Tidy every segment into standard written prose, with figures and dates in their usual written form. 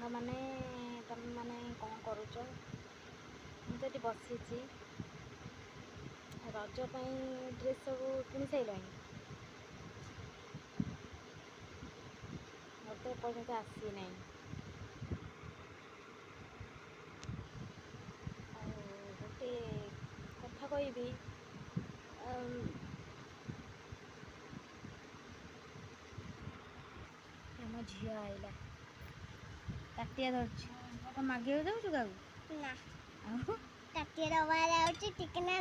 ସାଙ୍ଗମାନେ ତମେମାନେ କ'ଣ କରୁଛ? ମୁଁ ତ ଏଠି ବସିଛି। ରଜ ପାଇଁ ଡ୍ରେସ୍ ସବୁ କିଣି ସାରିଲଣି? ମୋର ତ ଏପର୍ଯ୍ୟନ୍ତ ଆସିନାହିଁ। ଆଉ ଗୋଟେ କଥା କହିବି, ଆମ ଝିଅ ଆଇଲା, ତାଟିଆ ଧରିଛି। କ'ଣ ମାଗିବାକୁ ଯାଉଛୁ କାହାକୁ? ନା, ଆଉ ତାଟିଆ ଦବା ଯାଉଛି, ଟିକିନା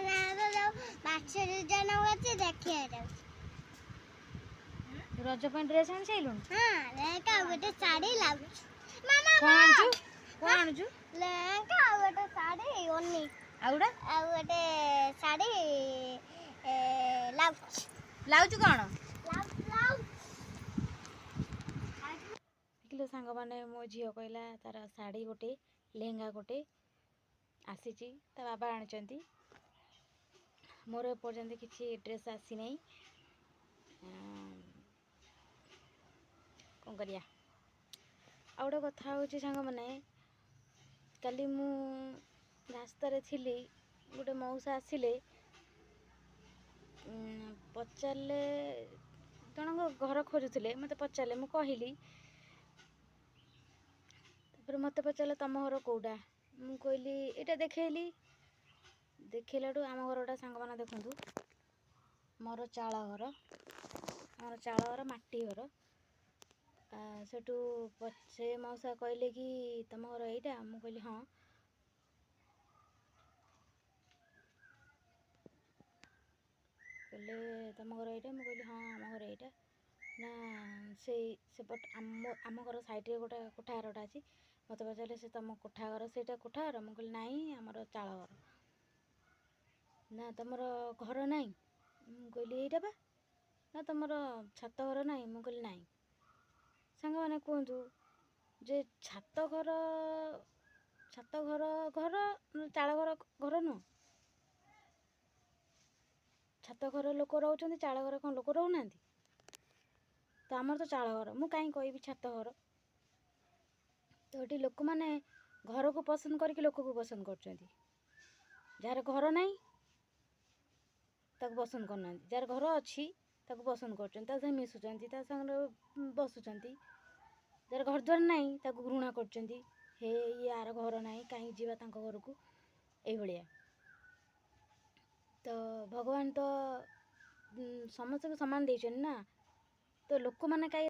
ମାଛ ଜଣ ଅଛି ଦେଖିବା ଯାଉଛି। ରଜ ପାଇଁ ଡ୍ରେସ୍ ଆଣି ସାରିଲୁଣି? ଲେହେଙ୍ଗା ଆଉ ଗୋଟେ ଶାଢ଼ୀ ଲାଗୁଛି। କ'ଣ ଆଣିଛୁ? କ'ଣ ଆଣୁଛୁ? ଲେହେଙ୍ଗା ଆଉ ଗୋଟେ ଶାଢ଼ୀ ଓନି, ଆଉ ଗୋଟେ ଶାଢ଼ୀ ଲାଗୁଛି। ଲାଉଛୁ କ'ଣ? ଦେଖିଲୁ ସାଙ୍ଗମାନେ, ମୋ ଝିଅ କହିଲା ତାର ଶାଢ଼ୀ ଗୋଟେ, ଲେହେଙ୍ଗା ଗୋଟେ ଆସିଛି, ତା ବାବା ଆଣିଛନ୍ତି। ମୋର ଏପର୍ଯ୍ୟନ୍ତ କିଛି ଡ୍ରେସ୍ ଆସିନାହିଁ। କ'ଣ କରିବା? ଆଉ ଗୋଟେ କଥା ହେଉଛି ସାଙ୍ଗମାନେ, କାଲି ମୁଁ ରାସ୍ତାରେ ଥିଲି, ଗୋଟେ ମଉସା ଆସିଲେ, ପଚାରିଲେ, ଜଣଙ୍କ ଘର ଖୋଜୁଥିଲେ, ମୋତେ ପଚାରିଲେ, ମୁଁ କହିଲି। ତାପରେ ମୋତେ ପଚାରିଲେ ତମ ଘର କେଉଁଟା? ମୁଁ କହିଲି ଏଇଟା ଦେଖେଇଲି। ଦେଖେଇଲାଠୁ ଆମ ଘରଟା ସାଙ୍ଗମାନେ ଦେଖନ୍ତୁ, ମୋର ଚାଳ ଘର, ମାଟି ଘର। ସେଠୁ ସେ ମଉସା କହିଲେ କି ତମ ଘର ଏଇଟା? ମୁଁ କହିଲି ହଁ। କହିଲେ ତମ ଘର ଏଇଟା? ମୁଁ କହିଲି ହଁ, ଆମ ଘର ଏଇଟା। ନା ସେପଟ ଆମ ଘର ସାଇଡ଼୍ରେ ଗୋଟେ କୋଠା ଘରଟା ଅଛି। ମୋତେ ପଚାରିଲେ ସେ ତମ କୋଠା ଘର, ସେଇଟା କୋଠା ଘର? ମୁଁ କହିଲି ନାଇଁ, ଆମର ଚାଳ ଘର। ନା ତମର ଘର ନାହିଁ? ମୁଁ କହିଲି ଏଇଟା ବା। ନା ତମର ଛାତ ଘର ନାହିଁ? ମୁଁ କହିଲି ନାହିଁ। ସାଙ୍ଗମାନେ କୁହନ୍ତୁ ଯେ ଛାତ ଘର ଘର, ଚାଳ ଘର ଘର ନୁହଁ? ଛାତ ଘର ଲୋକ ରହୁଛନ୍ତି, ଚାଳ ଘର କ'ଣ ଲୋକ ରହୁନାହାନ୍ତି? ତ ଆମର ତ ଚାଳ ଘର, ମୁଁ କାହିଁ କହିବି ଛାତ ଘର? ତ ଏଠି ଲୋକମାନେ ଘରକୁ ପସନ୍ଦ କରିକି ଲୋକକୁ ପସନ୍ଦ କରୁଛନ୍ତି। ଯାହାର ଘର ନାହିଁ ତାକୁ ପସନ୍ଦ କରୁନାହାନ୍ତି, ଯାହାର ଘର ଅଛି ତାକୁ ପସନ୍ଦ କରୁଛନ୍ତି, ତା ସାଙ୍ଗେ ମିଶୁଛନ୍ତି, ତା ସାଙ୍ଗରେ ବସୁଛନ୍ତି। ଯାହାର ଘର ଦ୍ୱାର ନାହିଁ ତାକୁ ଘୃଣା କରୁଛନ୍ତି, ହେ ୟାର ଘର ନାହିଁ, କାହିଁକି ଯିବା ତାଙ୍କ ଘରକୁ, ଏଇଭଳିଆ। ତ ଭଗବାନ ତ ସମସ୍ତଙ୍କୁ ସମାନ ଦେଇଛନ୍ତି ନା, ତ ଲୋକମାନେ କାହିଁ